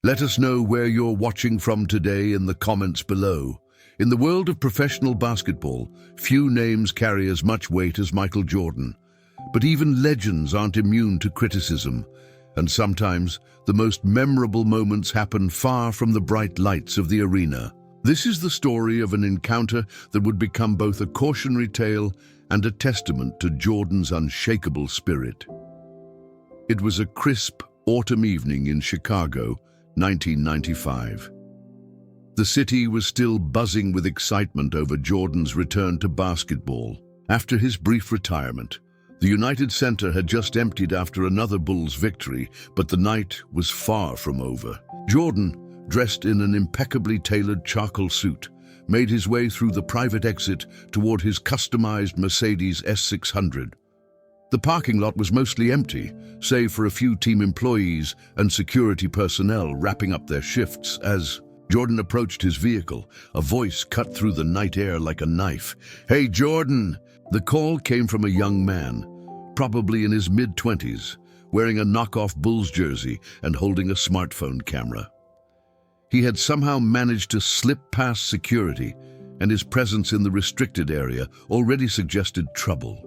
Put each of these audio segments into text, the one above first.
Let us know where you're watching from today in the comments below. In the world of professional basketball, few names carry as much weight as Michael Jordan. But even legends aren't immune to criticism, and sometimes the most memorable moments happen far from the bright lights of the arena. This is the story of an encounter that would become both a cautionary tale and a testament to Jordan's unshakable spirit. It was a crisp autumn evening in Chicago, 1995. The city was still buzzing with excitement over Jordan's return to basketball. After his brief retirement, the United Center had just emptied after another Bulls victory, but the night was far from over. Jordan, dressed in an impeccably tailored charcoal suit, made his way through the private exit toward his customized Mercedes S600. The parking lot was mostly empty, save for a few team employees and security personnel wrapping up their shifts. As Jordan approached his vehicle, a voice cut through the night air like a knife. "Hey, Jordan!" The call came from a young man, probably in his mid-20s, wearing a knockoff Bulls jersey and holding a smartphone camera. He had somehow managed to slip past security, and his presence in the restricted area already suggested trouble.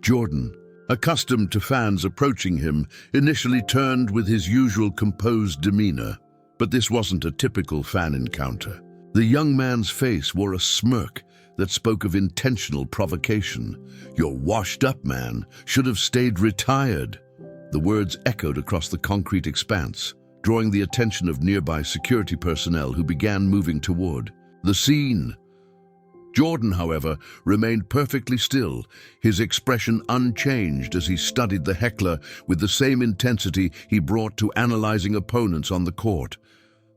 Jordan, accustomed to fans approaching him, initially turned with his usual composed demeanor. But this wasn't a typical fan encounter. The young man's face wore a smirk that spoke of intentional provocation. "You're washed up, man. Should have stayed retired." The words echoed across the concrete expanse, drawing the attention of nearby security personnel who began moving toward the scene. Jordan, however, remained perfectly still, his expression unchanged as he studied the heckler with the same intensity he brought to analyzing opponents on the court.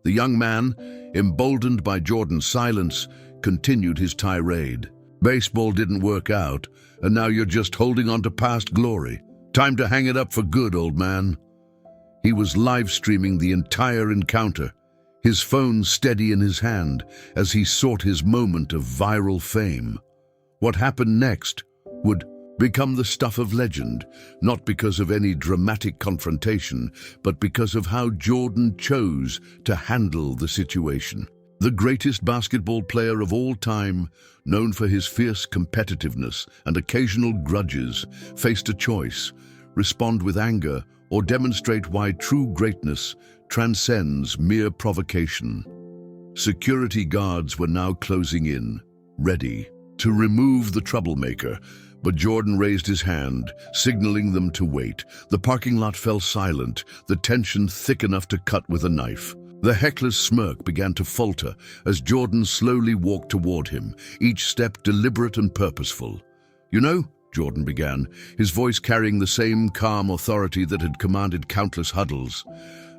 The young man, emboldened by Jordan's silence, continued his tirade. "Baseball didn't work out, and now you're just holding on to past glory. Time to hang it up for good, old man." He was live-streaming the entire encounter, his phone steady in his hand as he sought his moment of viral fame. What happened next would become the stuff of legend, not because of any dramatic confrontation, but because of how Jordan chose to handle the situation. The greatest basketball player of all time, known for his fierce competitiveness and occasional grudges, faced a choice: respond with anger or demonstrate why true greatness transcends mere provocation. Security guards were now closing in, ready to remove the troublemaker, but Jordan raised his hand, signaling them to wait. The parking lot fell silent, the tension thick enough to cut with a knife. The heckler's smirk began to falter as Jordan slowly walked toward him, each step deliberate and purposeful. "You know," Jordan began, his voice carrying the same calm authority that had commanded countless huddles,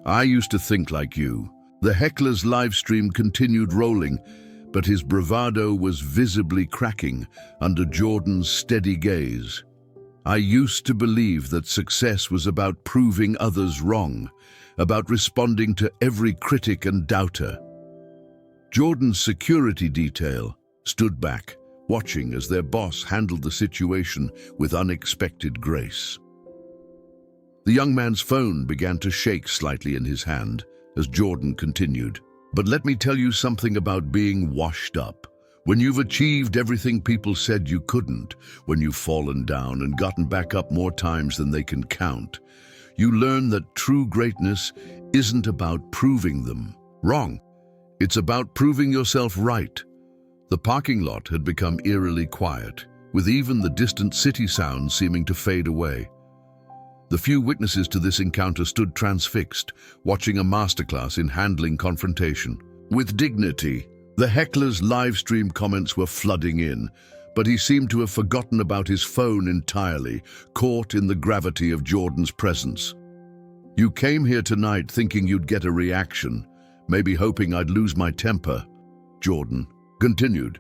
"I used to think like you." The heckler's live stream continued rolling, but his bravado was visibly cracking under Jordan's steady gaze. "I used to believe that success was about proving others wrong, about responding to every critic and doubter." Jordan's security detail stood back, watching as their boss handled the situation with unexpected grace. The young man's phone began to shake slightly in his hand as Jordan continued. "But let me tell you something about being washed up. When you've achieved everything people said you couldn't, when you've fallen down and gotten back up more times than they can count, you learn that true greatness isn't about proving them wrong. It's about proving yourself right." The parking lot had become eerily quiet, with even the distant city sounds seeming to fade away. The few witnesses to this encounter stood transfixed, watching a masterclass in handling confrontation. With dignity, the heckler's live stream comments were flooding in, but he seemed to have forgotten about his phone entirely, caught in the gravity of Jordan's presence. "You came here tonight thinking you'd get a reaction, maybe hoping I'd lose my temper," Jordan continued,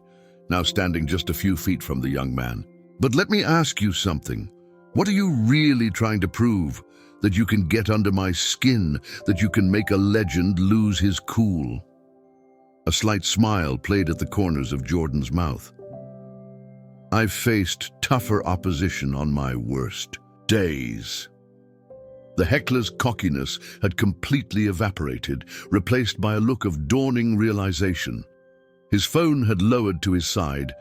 now standing just a few feet from the young man. "But let me ask you something. What are you really trying to prove? That you can get under my skin? That you can make a legend lose his cool?" A slight smile played at the corners of Jordan's mouth. "I've faced tougher opposition on my worst days." The heckler's cockiness had completely evaporated, replaced by a look of dawning realization. His phone had lowered to his side,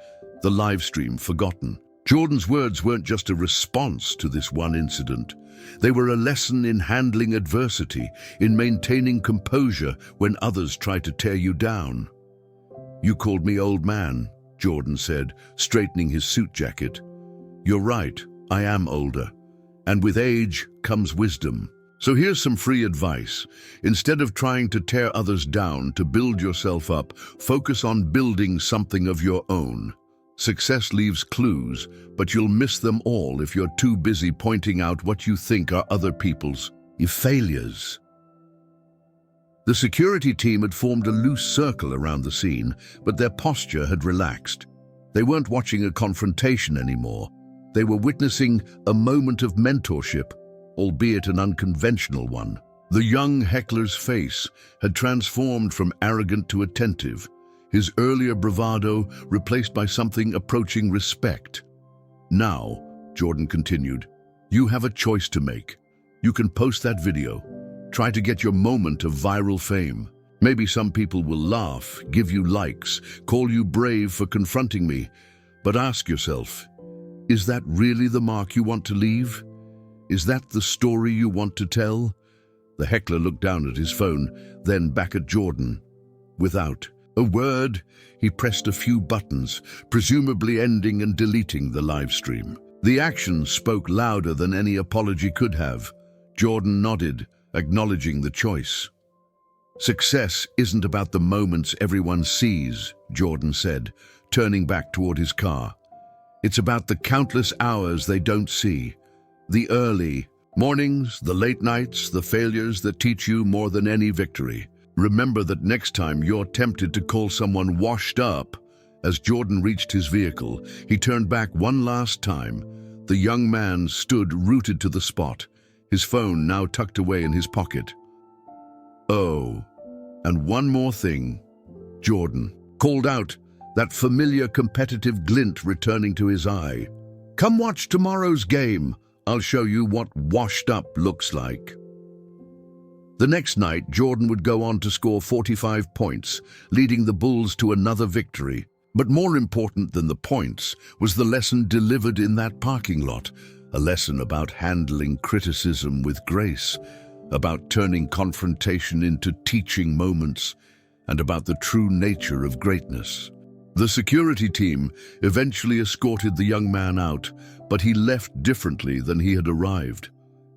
the live stream forgotten. Jordan's words weren't just a response to this one incident. They were a lesson in handling adversity, in maintaining composure when others try to tear you down. "You called me old man," Jordan said, straightening his suit jacket. "You're right, I am older. And with age comes wisdom. So here's some free advice. Instead of trying to tear others down to build yourself up, focus on building something of your own. Success leaves clues, but you'll miss them all if you're too busy pointing out what you think are other people's failures." The security team had formed a loose circle around the scene, but their posture had relaxed. They weren't watching a confrontation anymore. They were witnessing a moment of mentorship, albeit an unconventional one. The young heckler's face had transformed from arrogant to attentive, his earlier bravado replaced by something approaching respect. "Now," Jordan continued, "you have a choice to make. You can post that video. Try to get your moment of viral fame. Maybe some people will laugh, give you likes, call you brave for confronting me. But ask yourself, is that really the mark you want to leave? Is that the story you want to tell?" The heckler looked down at his phone, then back at Jordan. Without a word, he pressed a few buttons, presumably ending and deleting the live stream. The action spoke louder than any apology could have. Jordan nodded, acknowledging the choice. "Success isn't about the moments everyone sees," Jordan said, turning back toward his car. "It's about the countless hours they don't see. The early mornings, the late nights, the failures that teach you more than any victory. Remember that next time you're tempted to call someone washed up." As Jordan reached his vehicle, he turned back one last time. The young man stood rooted to the spot, his phone now tucked away in his pocket. "Oh, and one more thing," Jordan called out, that familiar competitive glint returning to his eye. "Come watch tomorrow's game. I'll show you what washed up looks like." The next night, Jordan would go on to score 45 points, leading the Bulls to another victory. But more important than the points was the lesson delivered in that parking lot, a lesson about handling criticism with grace, about turning confrontation into teaching moments, and about the true nature of greatness. The security team eventually escorted the young man out, but he left differently than he had arrived.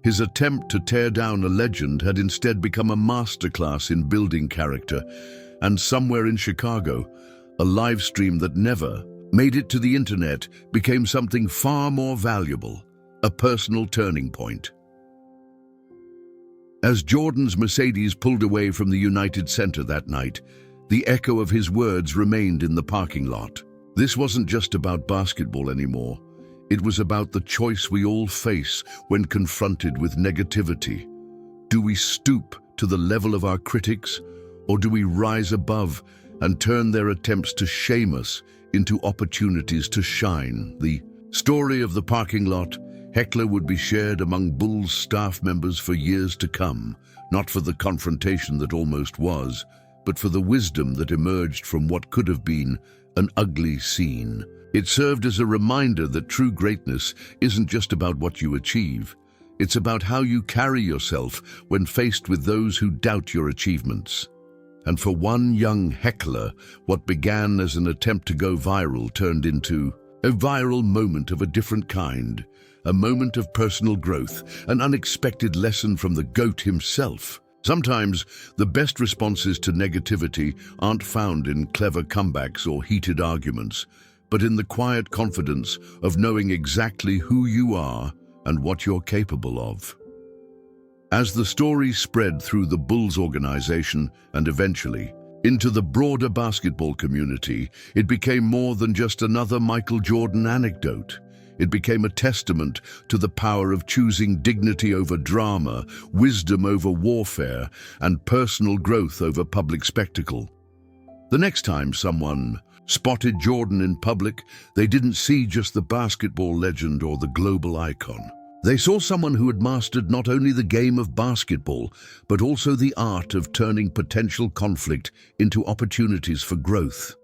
His attempt to tear down a legend had instead become a masterclass in building character, and somewhere in Chicago, a live stream that never made it to the internet became something far more valuable, a personal turning point. As Jordan's Mercedes pulled away from the United Center that night, the echo of his words remained in the parking lot. This wasn't just about basketball anymore. It was about the choice we all face when confronted with negativity. Do we stoop to the level of our critics, or do we rise above and turn their attempts to shame us into opportunities to shine? The story of the parking lot heckler would be shared among Bulls staff members for years to come, not for the confrontation that almost was, but for the wisdom that emerged from what could have been an ugly scene. It served as a reminder that true greatness isn't just about what you achieve. It's about how you carry yourself when faced with those who doubt your achievements. And for one young heckler, what began as an attempt to go viral turned into a viral moment of a different kind, a moment of personal growth, an unexpected lesson from the GOAT himself. Sometimes the best responses to negativity aren't found in clever comebacks or heated arguments, but in the quiet confidence of knowing exactly who you are and what you're capable of. As the story spread through the Bulls organization and eventually into the broader basketball community, it became more than just another Michael Jordan anecdote. It became a testament to the power of choosing dignity over drama, wisdom over warfare, and personal growth over public spectacle. The next time someone spotted Jordan in public, they didn't see just the basketball legend or the global icon. They saw someone who had mastered not only the game of basketball, but also the art of turning potential conflict into opportunities for growth.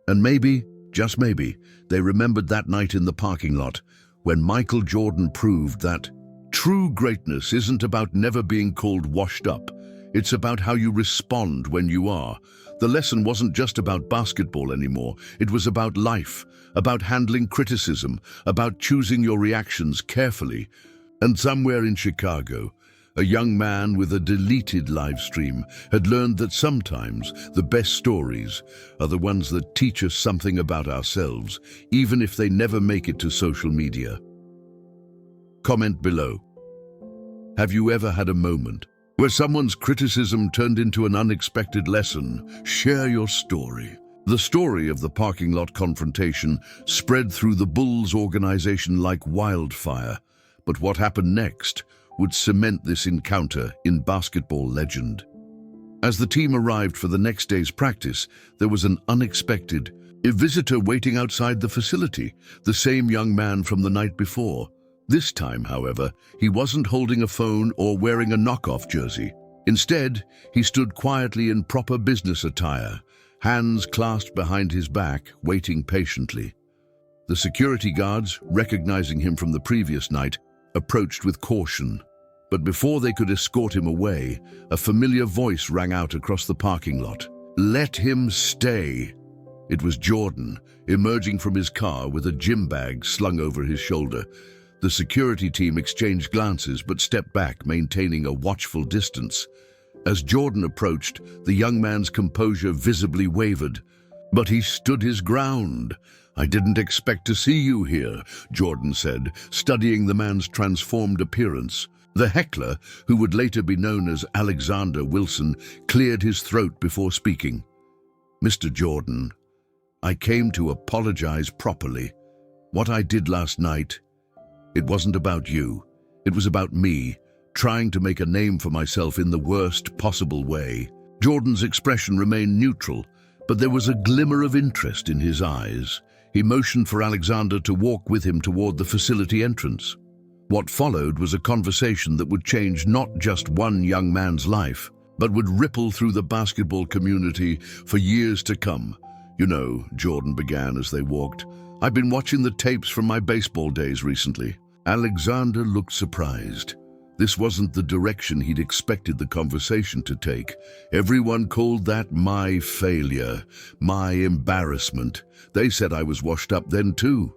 And maybe, just maybe, they remembered that night in the parking lot when Michael Jordan proved that true greatness isn't about never being called washed up. It's about how you respond when you are. The lesson wasn't just about basketball anymore. It was about life, about handling criticism, about choosing your reactions carefully. And somewhere in Chicago, a young man with a deleted live stream had learned that sometimes the best stories are the ones that teach us something about ourselves, even if they never make it to social media. Comment below. Have you ever had a moment where someone's criticism turned into an unexpected lesson? Share your story. The story of the parking lot confrontation spread through the Bulls organization like wildfire. But what happened next would cement this encounter in basketball legend. As the team arrived for the next day's practice, there was an unexpected visitor waiting outside the facility, the same young man from the night before. This time, however, he wasn't holding a phone or wearing a knockoff jersey. Instead, he stood quietly in proper business attire, hands clasped behind his back, waiting patiently. The security guards, recognizing him from the previous night, approached with caution. But before they could escort him away, a familiar voice rang out across the parking lot. "Let him stay." It was Jordan, emerging from his car with a gym bag slung over his shoulder. The security team exchanged glances but stepped back, maintaining a watchful distance. As Jordan approached, the young man's composure visibly wavered. But he stood his ground. "I didn't expect to see you here," Jordan said, studying the man's transformed appearance. The heckler, who would later be known as Alexander Wilson, cleared his throat before speaking. "Mr. Jordan, I came to apologize properly. What I did last night, it wasn't about you. It was about me, trying to make a name for myself in the worst possible way." Jordan's expression remained neutral, but there was a glimmer of interest in his eyes. He motioned for Alexander to walk with him toward the facility entrance. What followed was a conversation that would change not just one young man's life, but would ripple through the basketball community for years to come. "You know," Jordan began as they walked, "I've been watching the tapes from my baseball days recently." Alexander looked surprised. This wasn't the direction he'd expected the conversation to take. Everyone called that my failure, my embarrassment. They said I was washed up then too.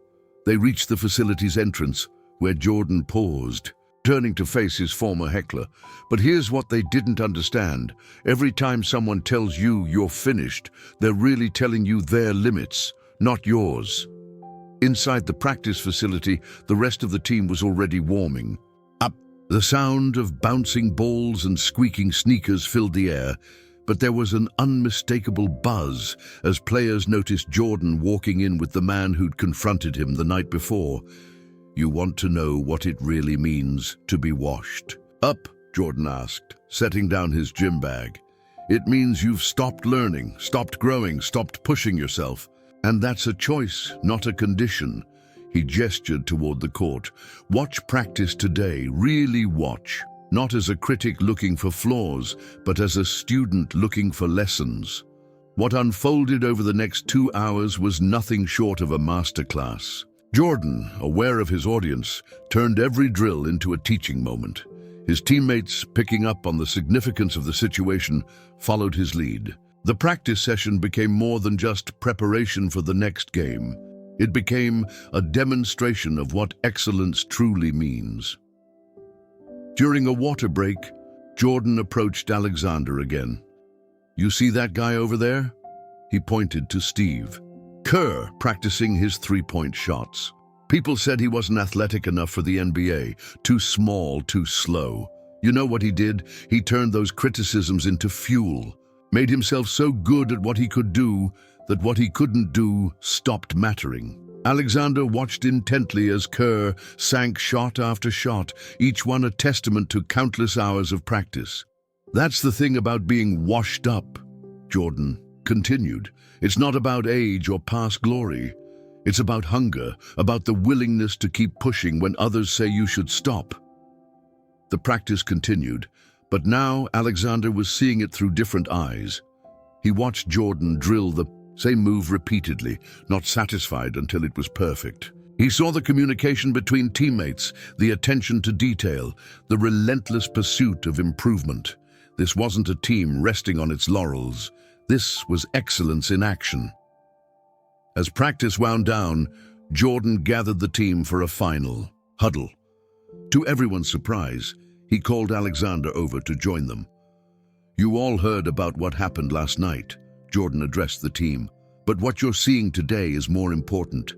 They reached the facility's entrance, where Jordan paused, turning to face his former heckler. But here's what they didn't understand. Every time someone tells you you're finished, they're really telling you their limits, not yours. Inside the practice facility, the rest of the team was already warming up. The sound of bouncing balls and squeaking sneakers filled the air, but there was an unmistakable buzz as players noticed Jordan walking in with the man who'd confronted him the night before. "You want to know what it really means to be washed up?" Jordan asked, setting down his gym bag. "It means you've stopped learning, stopped growing, stopped pushing yourself. And that's a choice, not a condition." He gestured toward the court. "Watch practice today, really watch. Not as a critic looking for flaws, but as a student looking for lessons." What unfolded over the next 2 hours was nothing short of a masterclass. Jordan, aware of his audience, turned every drill into a teaching moment. His teammates, picking up on the significance of the situation, followed his lead. The practice session became more than just preparation for the next game. It became a demonstration of what excellence truly means. During a water break, Jordan approached Alexander again. "You see that guy over there?" He pointed to Steve Kerr, practicing his three-point shots. "People said he wasn't athletic enough for the NBA, too small, too slow. You know what he did? He turned those criticisms into fuel, made himself so good at what he could do that what he couldn't do stopped mattering." Alexander watched intently as Kerr sank shot after shot, each one a testament to countless hours of practice. "That's the thing about being washed up," Jordan continued. "It's not about age or past glory. It's about hunger, about the willingness to keep pushing when others say you should stop. The practice continued, but now Alexander was seeing it through different eyes. He watched Jordan drill the same move repeatedly, not satisfied until it was perfect. He saw the communication between teammates, the attention to detail, the relentless pursuit of improvement. This wasn't a team resting on its laurels. This was excellence in action. As practice wound down, Jordan gathered the team for a final huddle. To everyone's surprise, he called Alexander over to join them. "You all heard about what happened last night," Jordan addressed the team. "But what you're seeing today is more important.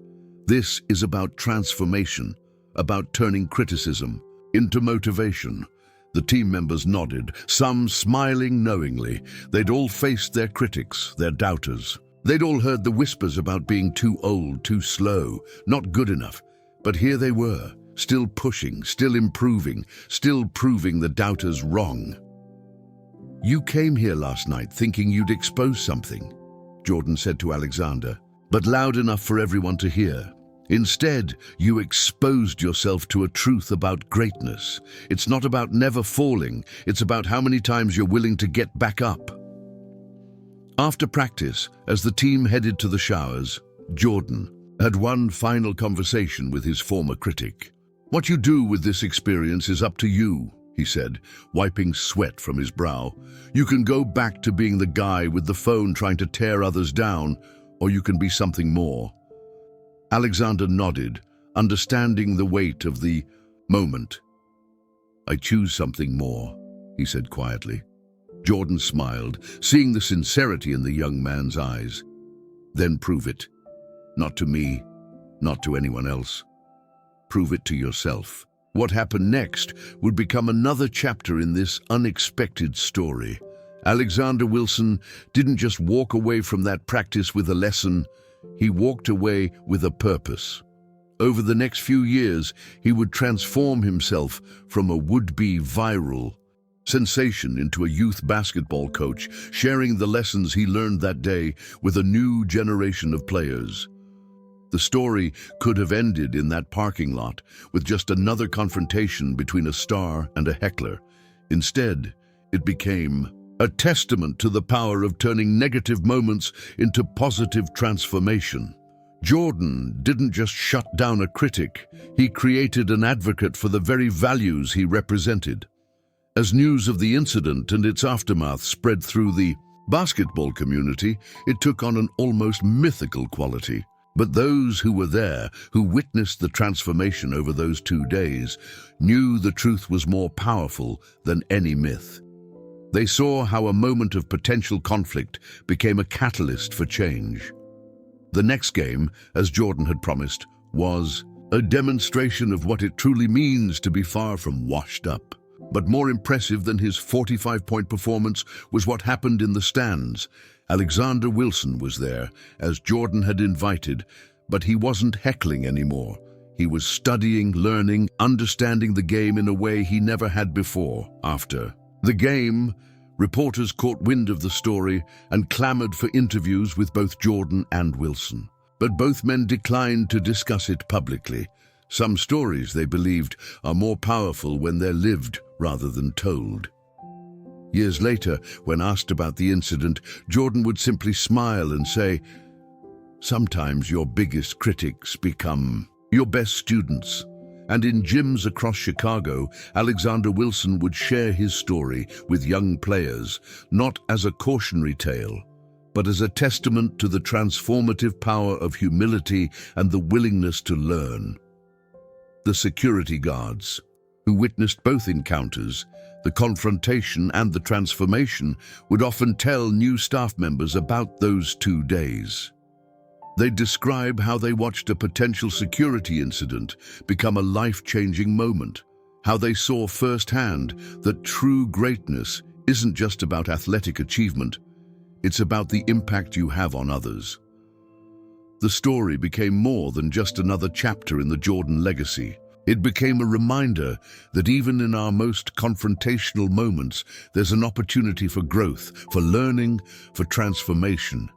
This is about transformation, about turning criticism into motivation." The team members nodded, some smiling knowingly. They'd all faced their critics, their doubters. They'd all heard the whispers about being too old, too slow, not good enough. But here they were, still pushing, still improving, still proving the doubters wrong. "You came here last night thinking you'd expose something," Jordan said to Alexander, "but loud enough for everyone to hear. Instead, you exposed yourself to a truth about greatness. It's not about never falling, it's about how many times you're willing to get back up." After practice, as the team headed to the showers, Jordan had one final conversation with his former critic. "What you do with this experience is up to you," he said, wiping sweat from his brow. "You can go back to being the guy with the phone trying to tear others down, or you can be something more." Alexander nodded, understanding the weight of the moment. "I choose something more," he said quietly. Jordan smiled, seeing the sincerity in the young man's eyes. "Then prove it. Not to me, not to anyone else. Prove it to yourself." What happened next would become another chapter in this unexpected story. Alexander Wilson didn't just walk away from that practice with a lesson, he walked away with a purpose. Over the next few years, he would transform himself from a would-be viral sensation into a youth basketball coach, sharing the lessons he learned that day with a new generation of players. The story could have ended in that parking lot with just another confrontation between a star and a heckler. Instead, it became a testament to the power of turning negative moments into positive transformation. Jordan didn't just shut down a critic, he created an advocate for the very values he represented. As news of the incident and its aftermath spread through the basketball community, it took on an almost mythical quality. But those who were there, who witnessed the transformation over those 2 days, knew the truth was more powerful than any myth. They saw how a moment of potential conflict became a catalyst for change. The next game, as Jordan had promised, was a demonstration of what it truly means to be far from washed up. But more impressive than his 45-point performance was what happened in the stands. Alexander Wilson was there, as Jordan had invited, but he wasn't heckling anymore. He was studying, learning, understanding the game in a way he never had before. After the game, reporters caught wind of the story and clamored for interviews with both Jordan and Wilson. But both men declined to discuss it publicly. Some stories, they believed, are more powerful when they're lived rather than told. Years later, when asked about the incident, Jordan would simply smile and say, "Sometimes your biggest critics become your best students." And in gyms across Chicago, Alexander Wilson would share his story with young players, not as a cautionary tale, but as a testament to the transformative power of humility and the willingness to learn. The security guards, who witnessed both encounters, the confrontation and the transformation, would often tell new staff members about those 2 days. They'd describe how they watched a potential security incident become a life-changing moment, how they saw firsthand that true greatness isn't just about athletic achievement, it's about the impact you have on others. The story became more than just another chapter in the Jordan legacy. It became a reminder that even in our most confrontational moments, there's an opportunity for growth, for learning, for transformation.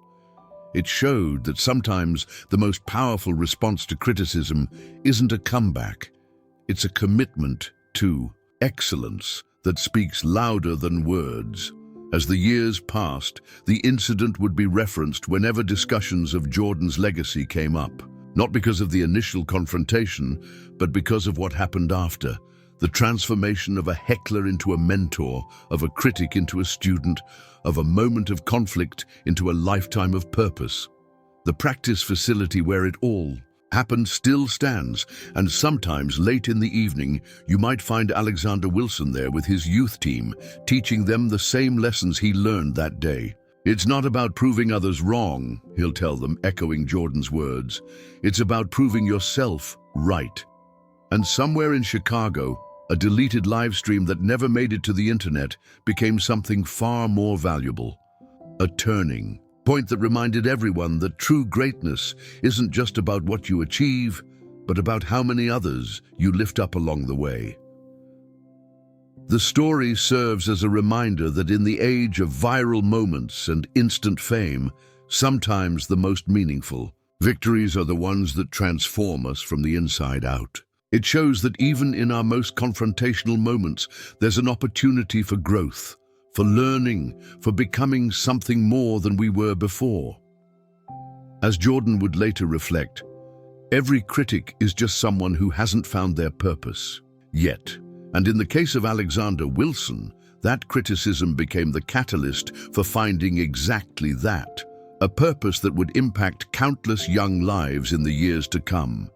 It showed that sometimes the most powerful response to criticism isn't a comeback. It's a commitment to excellence that speaks louder than words. As the years passed, the incident would be referenced whenever discussions of Jordan's legacy came up. Not because of the initial confrontation, but because of what happened after. The transformation of a heckler into a mentor, of a critic into a student, of a moment of conflict into a lifetime of purpose. The practice facility where it all happened still stands, and sometimes late in the evening you might find Alexander Wilson there with his youth team, teaching them the same lessons he learned that day. "It's not about proving others wrong," he'll tell them, echoing Jordan's words. "It's about proving yourself right." And somewhere in Chicago, a deleted live stream that never made it to the internet became something far more valuable. A turning point that reminded everyone that true greatness isn't just about what you achieve, but about how many others you lift up along the way. The story serves as a reminder that in the age of viral moments and instant fame, sometimes the most meaningful victories are the ones that transform us from the inside out. It shows that even in our most confrontational moments, there's an opportunity for growth, for learning, for becoming something more than we were before. As Jordan would later reflect, every critic is just someone who hasn't found their purpose yet. And in the case of Alexander Wilson, that criticism became the catalyst for finding exactly that, a purpose that would impact countless young lives in the years to come.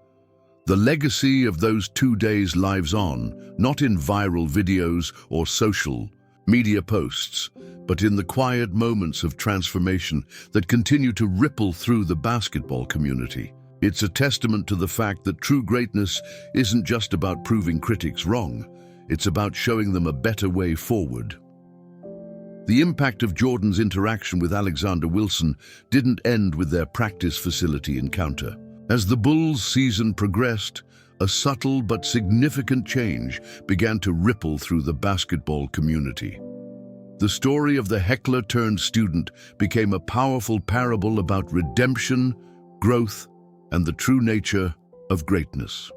The legacy of those 2 days lives on, not in viral videos or social media posts, but in the quiet moments of transformation that continue to ripple through the basketball community. It's a testament to the fact that true greatness isn't just about proving critics wrong, it's about showing them a better way forward. The impact of Jordan's interaction with Alexander Wilson didn't end with their practice facility encounter. As the Bulls' season progressed, a subtle but significant change began to ripple through the basketball community. The story of the heckler-turned-student became a powerful parable about redemption, growth, and the true nature of greatness.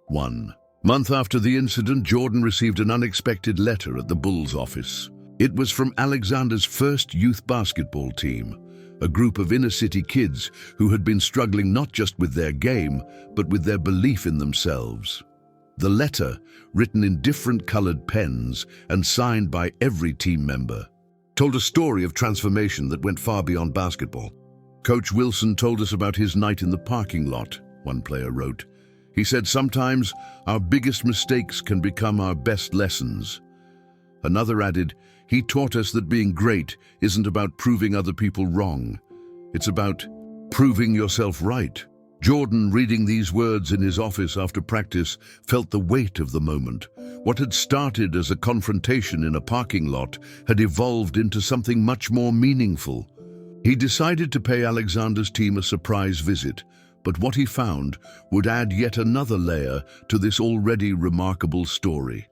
1 month after the incident, Jordan received an unexpected letter at the Bulls' office. It was from Alexander's first youth basketball team, a group of inner-city kids who had been struggling not just with their game, but with their belief in themselves. The letter, written in different colored pens and signed by every team member, told a story of transformation that went far beyond basketball. "Coach Wilson told us about his night in the parking lot," one player wrote. "He said sometimes our biggest mistakes can become our best lessons." Another added, "He taught us that being great isn't about proving other people wrong. It's about proving yourself right." Jordan, reading these words in his office after practice, felt the weight of the moment. What had started as a confrontation in a parking lot had evolved into something much more meaningful. He decided to pay Alexander's team a surprise visit, but what he found would add yet another layer to this already remarkable story.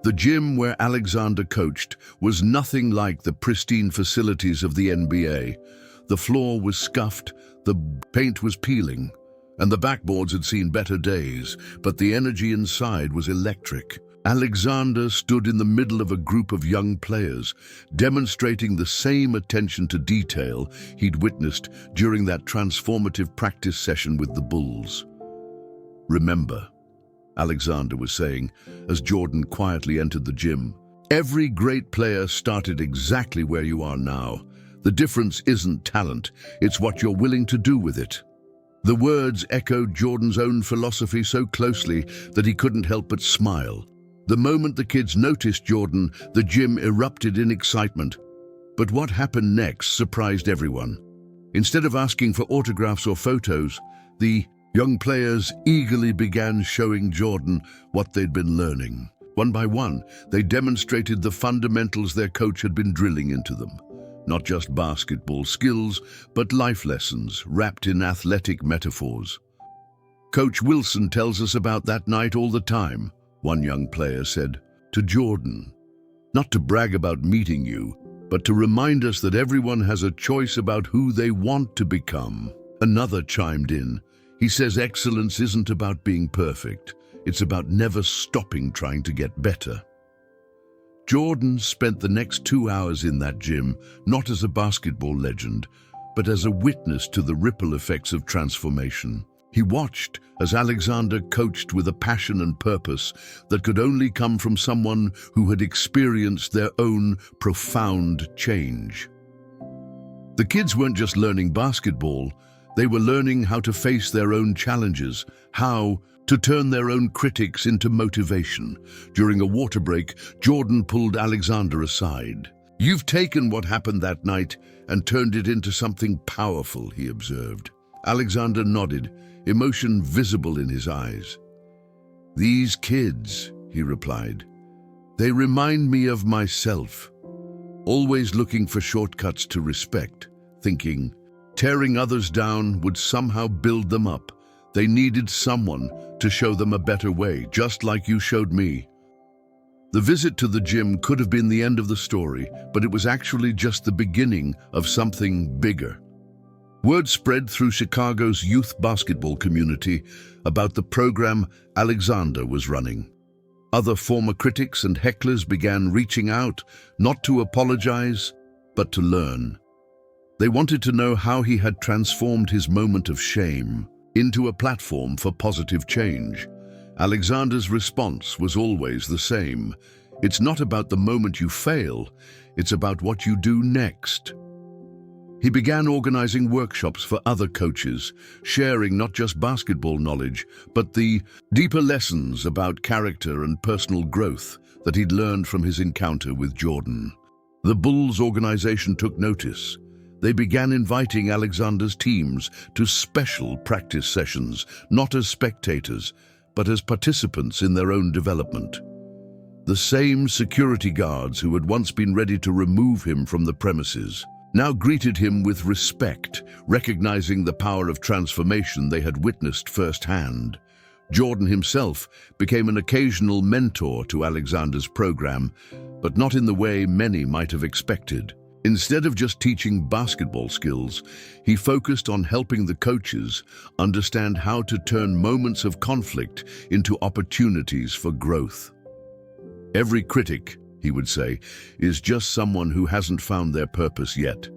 The gym where Alexander coached was nothing like the pristine facilities of the NBA. The floor was scuffed, the paint was peeling, and the backboards had seen better days, but the energy inside was electric. Alexander stood in the middle of a group of young players, demonstrating the same attention to detail he'd witnessed during that transformative practice session with the Bulls. "Remember," Alexander was saying as Jordan quietly entered the gym, "every great player started exactly where you are now. The difference isn't talent, it's what you're willing to do with it." The words echoed Jordan's own philosophy so closely that he couldn't help but smile. The moment the kids noticed Jordan, the gym erupted in excitement. But what happened next surprised everyone. Instead of asking for autographs or photos, the young players eagerly began showing Jordan what they'd been learning. One by one, they demonstrated the fundamentals their coach had been drilling into them. Not just basketball skills, but life lessons wrapped in athletic metaphors. "Coach Wilson tells us about that night all the time," one young player said to Jordan. "Not to brag about meeting you, but to remind us that everyone has a choice about who they want to become. Another chimed in. He says excellence isn't about being perfect. It's about never stopping trying to get better. Jordan spent the next 2 hours in that gym, not as a basketball legend, but as a witness to the ripple effects of transformation. He watched as Alexander coached with a passion and purpose that could only come from someone who had experienced their own profound change. The kids weren't just learning basketball, they were learning how to face their own challenges, how to turn their own critics into motivation. During a water break, Jordan pulled Alexander aside. "You've taken what happened that night and turned it into something powerful," he observed. Alexander nodded, emotion visible in his eyes. "These kids," he replied, "they remind me of myself, always looking for shortcuts to respect, thinking tearing others down would somehow build them up. They needed someone to show them a better way, just like you showed me." The visit to the gym could have been the end of the story, but it was actually just the beginning of something bigger. Word spread through Chicago's youth basketball community about the program Alexander was running. Other former critics and hecklers began reaching out, not to apologize, but to learn. They wanted to know how he had transformed his moment of shame into a platform for positive change. Alexander's response was always the same. "It's not about the moment you fail, it's about what you do next." He began organizing workshops for other coaches, sharing not just basketball knowledge, but the deeper lessons about character and personal growth that he'd learned from his encounter with Jordan. The Bulls organization took notice. They began inviting Alexander's teams to special practice sessions, not as spectators, but as participants in their own development. The same security guards who had once been ready to remove him from the premises now greeted him with respect, recognizing the power of transformation they had witnessed firsthand. Jordan himself became an occasional mentor to Alexander's program, but not in the way many might have expected. Instead of just teaching basketball skills, he focused on helping the coaches understand how to turn moments of conflict into opportunities for growth. "Every critic," he would say, "is just someone who hasn't found their purpose yet."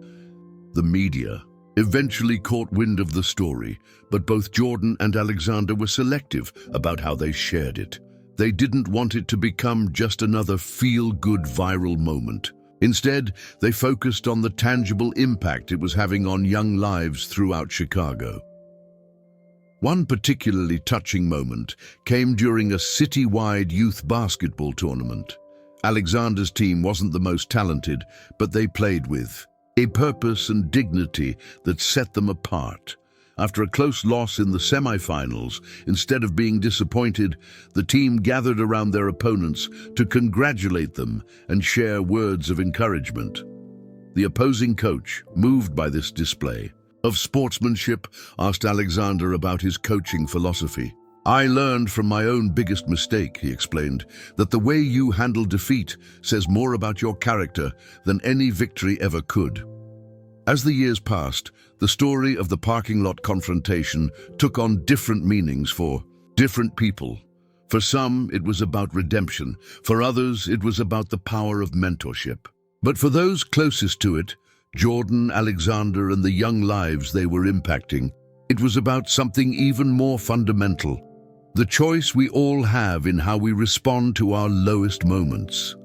The media eventually caught wind of the story, but both Jordan and Alexander were selective about how they shared it. They didn't want it to become just another feel-good viral moment. Instead, they focused on the tangible impact it was having on young lives throughout Chicago. One particularly touching moment came during a city-wide youth basketball tournament. Alexander's team wasn't the most talented, but they played with a purpose and dignity that set them apart. After a close loss in the semifinals, instead of being disappointed, the team gathered around their opponents to congratulate them and share words of encouragement. The opposing coach, moved by this display of sportsmanship, asked Alexander about his coaching philosophy. "I learned from my own biggest mistake," he explained, "that the way you handle defeat says more about your character than any victory ever could." As the years passed, the story of the parking lot confrontation took on different meanings for different people. For some, it was about redemption. For others, it was about the power of mentorship. But for those closest to it, Jordan, Alexander, and the young lives they were impacting, it was about something even more fundamental: the choice we all have in how we respond to our lowest moments.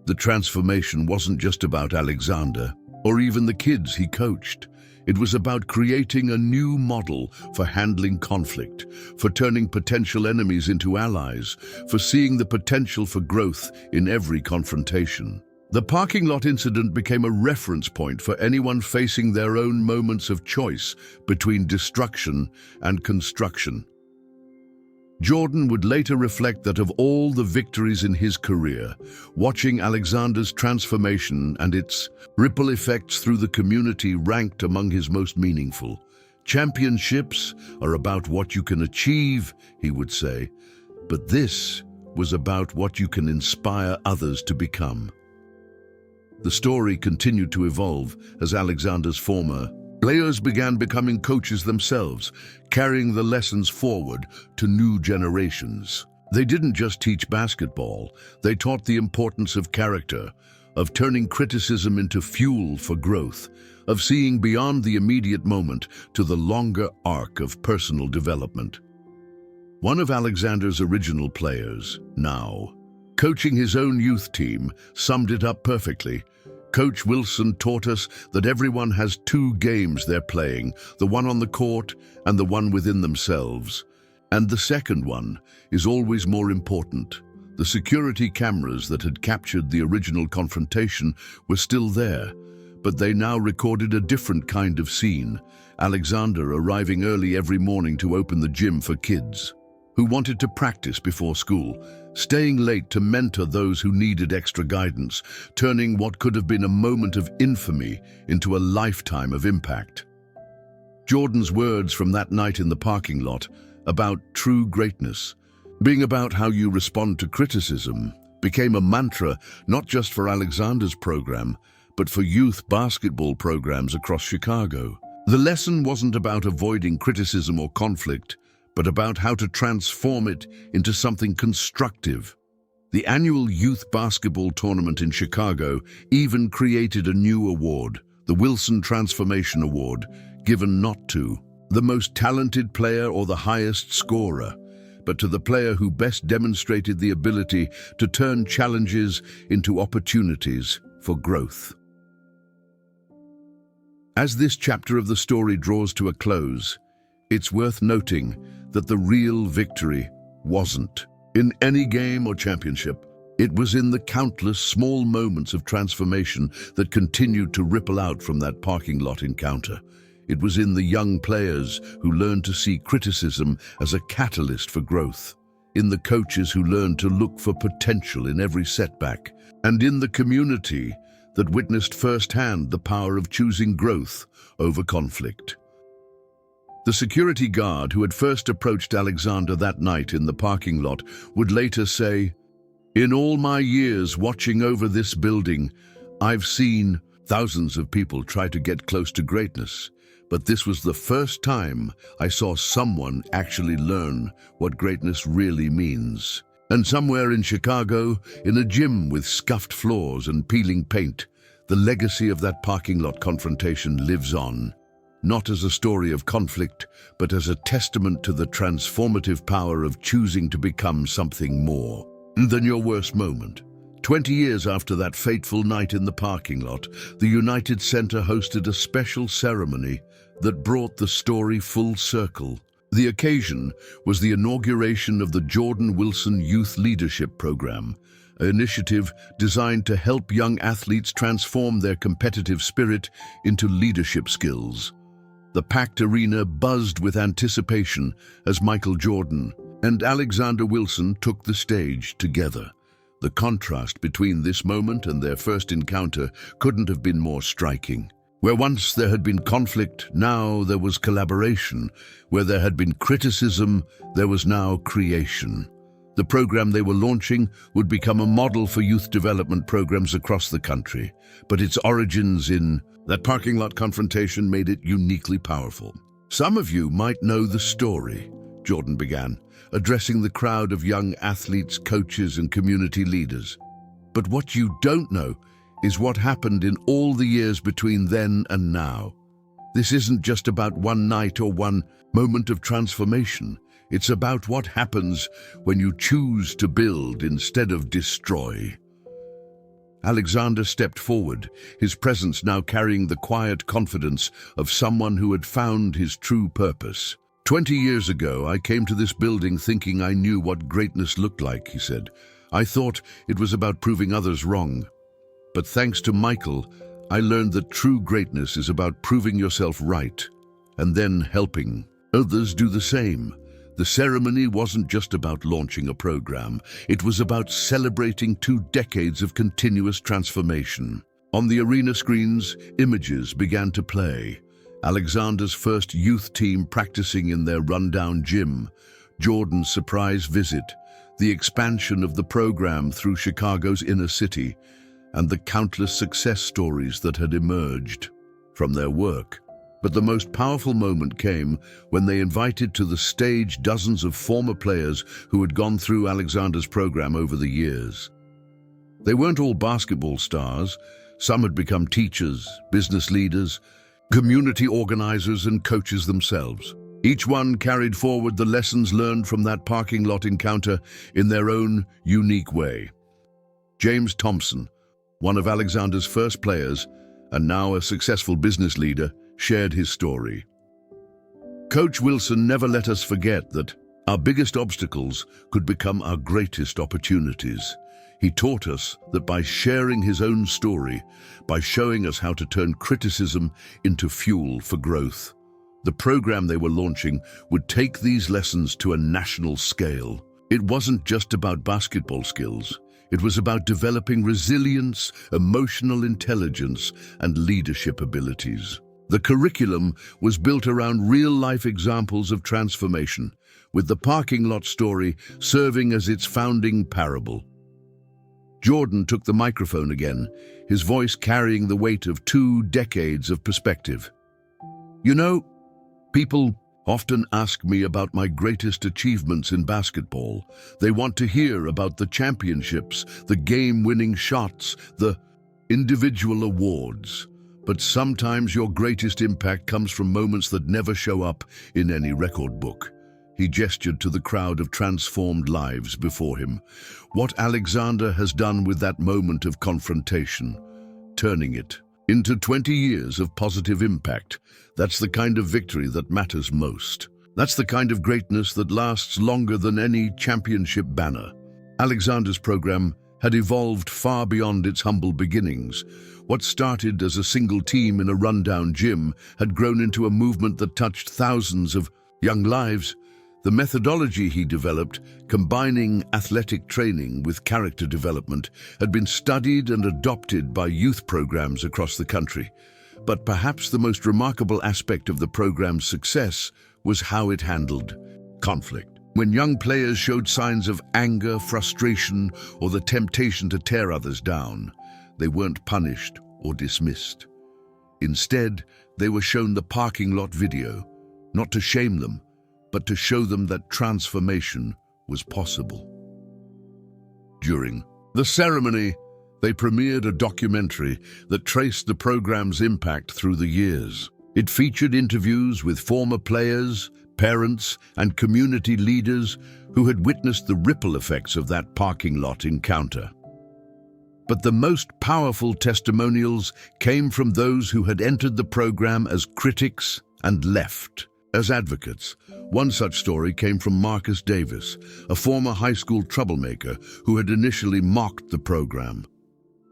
The transformation wasn't just about Alexander, or even the kids he coached. It was about creating a new model for handling conflict, for turning potential enemies into allies, for seeing the potential for growth in every confrontation. The parking lot incident became a reference point for anyone facing their own moments of choice between destruction and construction. Jordan would later reflect that of all the victories in his career, watching Alexander's transformation and its ripple effects through the community ranked among his most meaningful. "Championships are about what you can achieve," he would say, "but this was about what you can inspire others to become." The story continued to evolve as Alexander's former players began becoming coaches themselves, carrying the lessons forward to new generations. They didn't just teach basketball, they taught the importance of character, of turning criticism into fuel for growth, of seeing beyond the immediate moment to the longer arc of personal development. One of Alexander's original players, now coaching his own youth team, summed it up perfectly. Coach Wilson taught us that everyone has two games they're playing, the one on the court and the one within themselves. And the second one is always more important. The security cameras that had captured the original confrontation were still there, but they now recorded a different kind of scene. Alexander arriving early every morning to open the gym for kids who wanted to practice before school, staying late to mentor those who needed extra guidance, turning what could have been a moment of infamy into a lifetime of impact. Jordan's words from that night in the parking lot about true greatness, being about how you respond to criticism, became a mantra not just for Alexander's program, but for youth basketball programs across Chicago. The lesson wasn't about avoiding criticism or conflict, but about how to transform it into something constructive. The annual youth basketball tournament in Chicago even created a new award, the Wilson Transformation Award, given not to the most talented player or the highest scorer, but to the player who best demonstrated the ability to turn challenges into opportunities for growth. As this chapter of the story draws to a close, it's worth noting that the real victory wasn't in any game or championship. It was in the countless small moments of transformation that continued to ripple out from that parking lot encounter. It was in the young players who learned to see criticism as a catalyst for growth, in the coaches who learned to look for potential in every setback, and in the community that witnessed firsthand the power of choosing growth over conflict. The security guard who had first approached Alexander that night in the parking lot would later say, "In all my years watching over this building, I've seen thousands of people try to get close to greatness, but this was the first time I saw someone actually learn what greatness really means." And somewhere in Chicago, in a gym with scuffed floors and peeling paint, the legacy of that parking lot confrontation lives on. Not as a story of conflict, but as a testament to the transformative power of choosing to become something more than your worst moment. 20 years after that fateful night in the parking lot, the United Center hosted a special ceremony that brought the story full circle. The occasion was the inauguration of the Jordan Wilson Youth Leadership Program, an initiative designed to help young athletes transform their competitive spirit into leadership skills. The packed arena buzzed with anticipation as Michael Jordan and Alexander Wilson took the stage together. The contrast between this moment and their first encounter couldn't have been more striking. Where once there had been conflict, now there was collaboration. Where there had been criticism, there was now creation. The program they were launching would become a model for youth development programs across the country, but its origins in that parking lot confrontation made it uniquely powerful. "Some of you might know the story," Jordan began, addressing the crowd of young athletes, coaches, and community leaders. "But what you don't know is what happened in all the years between then and now. This isn't just about one night or one moment of transformation. It's about what happens when you choose to build instead of destroy." Alexander stepped forward, his presence now carrying the quiet confidence of someone who had found his true purpose. 20 years ago, I came to this building thinking I knew what greatness looked like," he said. "I thought it was about proving others wrong. But thanks to Michael, I learned that true greatness is about proving yourself right and then helping others do the same." The ceremony wasn't just about launching a program. It was about celebrating 2 decades of continuous transformation. On the arena screens, images began to play. Alexander's first youth team practicing in their rundown gym, Jordan's surprise visit, the expansion of the program through Chicago's inner city, and the countless success stories that had emerged from their work. But the most powerful moment came when they invited to the stage dozens of former players who had gone through Alexander's program over the years. They weren't all basketball stars. Some had become teachers, business leaders, community organizers, and coaches themselves. Each one carried forward the lessons learned from that parking lot encounter in their own unique way. James Thompson, one of Alexander's first players and now a successful business leader, shared his story. Coach Wilson never let us forget that our biggest obstacles could become our greatest opportunities. He taught us that by sharing his own story, by showing us how to turn criticism into fuel for growth, the program they were launching would take these lessons to a national scale. It wasn't just about basketball skills. It was about developing resilience, emotional intelligence, and leadership abilities. The curriculum was built around real-life examples of transformation, with the parking lot story serving as its founding parable. Jordan took the microphone again, his voice carrying the weight of 2 decades of perspective. You know, people often ask me about my greatest achievements in basketball. They want to hear about the championships, the game-winning shots, the individual awards. But sometimes your greatest impact comes from moments that never show up in any record book. He gestured to the crowd of transformed lives before him. What Alexander has done with that moment of confrontation, turning it into 20 years of positive impact, that's the kind of victory that matters most. That's the kind of greatness that lasts longer than any championship banner. Alexander's program had evolved far beyond its humble beginnings. What started as a single team in a rundown gym had grown into a movement that touched thousands of young lives. The methodology he developed, combining athletic training with character development, had been studied and adopted by youth programs across the country. But perhaps the most remarkable aspect of the program's success was how it handled conflict. When young players showed signs of anger, frustration, or the temptation to tear others down, they weren't punished or dismissed. Instead, they were shown the parking lot video, not to shame them, but to show them that transformation was possible. During the ceremony, they premiered a documentary that traced the program's impact through the years. It featured interviews with former players, parents, and community leaders who had witnessed the ripple effects of that parking lot encounter. But the most powerful testimonials came from those who had entered the program as critics and left as advocates. One such story came from Marcus Davis, a former high school troublemaker who had initially mocked the program.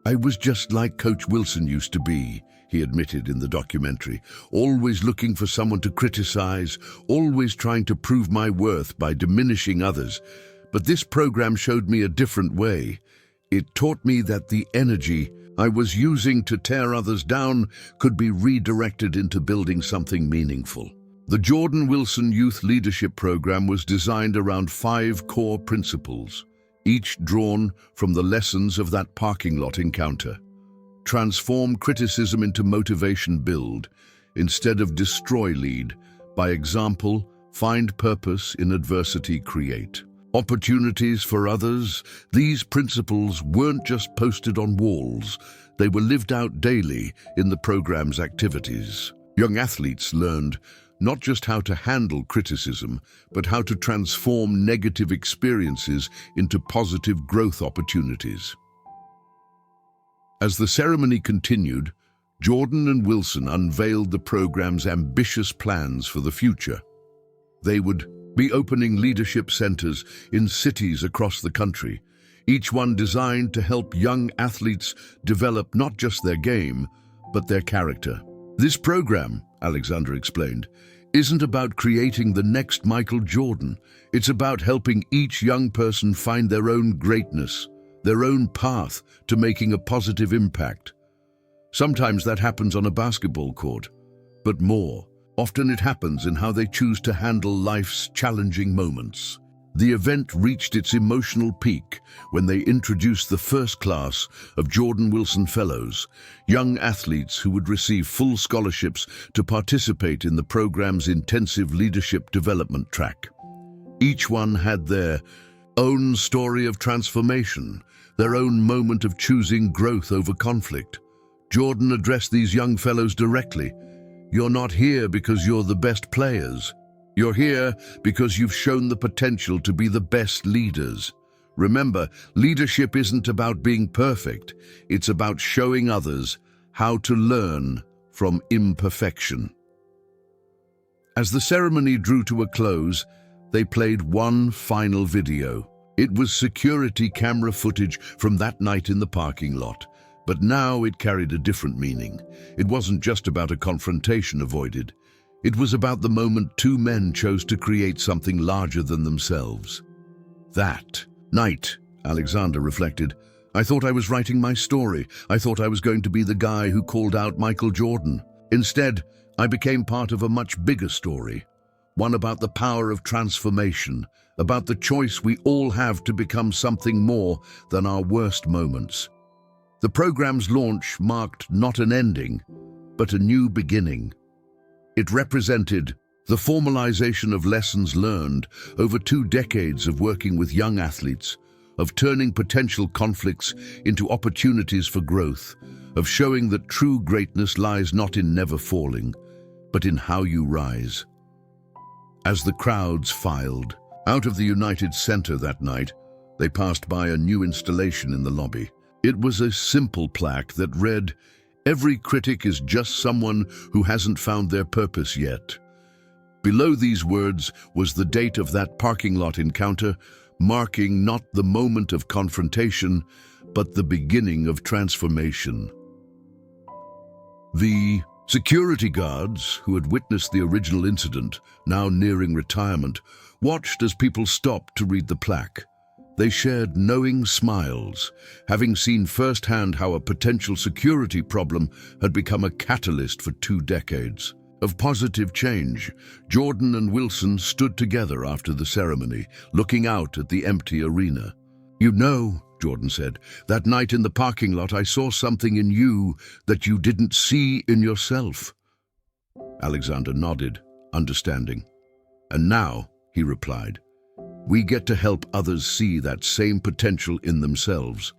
"I was just like Coach Wilson used to be," he admitted in the documentary, "always looking for someone to criticize, always trying to prove my worth by diminishing others. But this program showed me a different way. It taught me that the energy I was using to tear others down could be redirected into building something meaningful." The Jordan Wilson Youth Leadership Program was designed around 5 core principles, each drawn from the lessons of that parking lot encounter. Transform criticism into motivation, build instead of destroy, lead by example, find purpose in adversity, create opportunities for others. These principles weren't just posted on walls, they were lived out daily in the program's activities. Young athletes learned not just how to handle criticism, but how to transform negative experiences into positive growth opportunities. As the ceremony continued, Jordan and Wilson unveiled the program's ambitious plans for the future. They would be opening leadership centers in cities across the country, each one designed to help young athletes develop not just their game, but their character. This program, Alexander explained, isn't about creating the next Michael Jordan. It's about helping each young person find their own greatness, their own path to making a positive impact. Sometimes that happens on a basketball court, but more often it happens in how they choose to handle life's challenging moments. The event reached its emotional peak when they introduced the first class of Jordan Wilson Fellows, young athletes who would receive full scholarships to participate in the program's intensive leadership development track. Each one had their own story of transformation, their own moment of choosing growth over conflict. Jordan addressed these young fellows directly. "You're not here because you're the best players. You're here because you've shown the potential to be the best leaders. Remember, leadership isn't about being perfect. It's about showing others how to learn from imperfection." As the ceremony drew to a close, they played one final video. It was security camera footage from that night in the parking lot. But now it carried a different meaning. It wasn't just about a confrontation avoided. It was about the moment two men chose to create something larger than themselves. That night, Alexander reflected, I thought I was writing my story. I thought I was going to be the guy who called out Michael Jordan. Instead, I became part of a much bigger story. One about the power of transformation, about the choice we all have to become something more than our worst moments. The program's launch marked not an ending, but a new beginning. It represented the formalization of lessons learned over 2 decades of working with young athletes, of turning potential conflicts into opportunities for growth, of showing that true greatness lies not in never falling, but in how you rise. As the crowds filed out of the United Center that night, they passed by a new installation in the lobby. It was a simple plaque that read, "Every critic is just someone who hasn't found their purpose yet." Below these words was the date of that parking lot encounter, marking not the moment of confrontation, but the beginning of transformation. The security guards, who had witnessed the original incident, now nearing retirement, watched as people stopped to read the plaque. They shared knowing smiles, having seen firsthand how a potential security problem had become a catalyst for 2 decades of positive change. Jordan and Wilson stood together after the ceremony, looking out at the empty arena. "You know," Jordan said, "that night in the parking lot I saw something in you that you didn't see in yourself." Alexander nodded, understanding. "And now," he replied, "we get to help others see that same potential in themselves."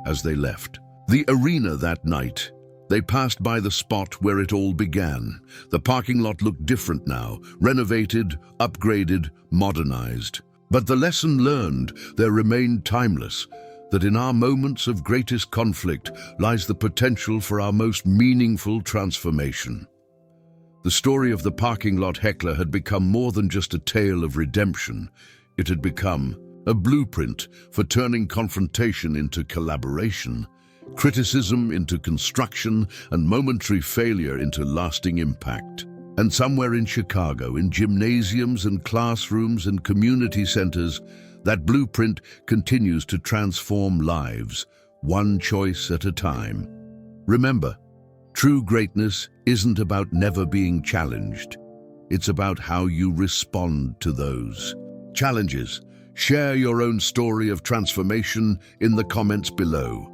As they left the arena that night, they passed by the spot where it all began. The parking lot looked different now, renovated, upgraded, modernized. But the lesson learned there remained timeless, that in our moments of greatest conflict lies the potential for our most meaningful transformation. The story of the parking lot heckler had become more than just a tale of redemption. It had become a blueprint for turning confrontation into collaboration, criticism into construction, and momentary failure into lasting impact. And somewhere in Chicago, in gymnasiums and classrooms and community centers, that blueprint continues to transform lives, one choice at a time. Remember, true greatness isn't about never being challenged. It's about how you respond to those challenges. Share your own story of transformation in the comments below.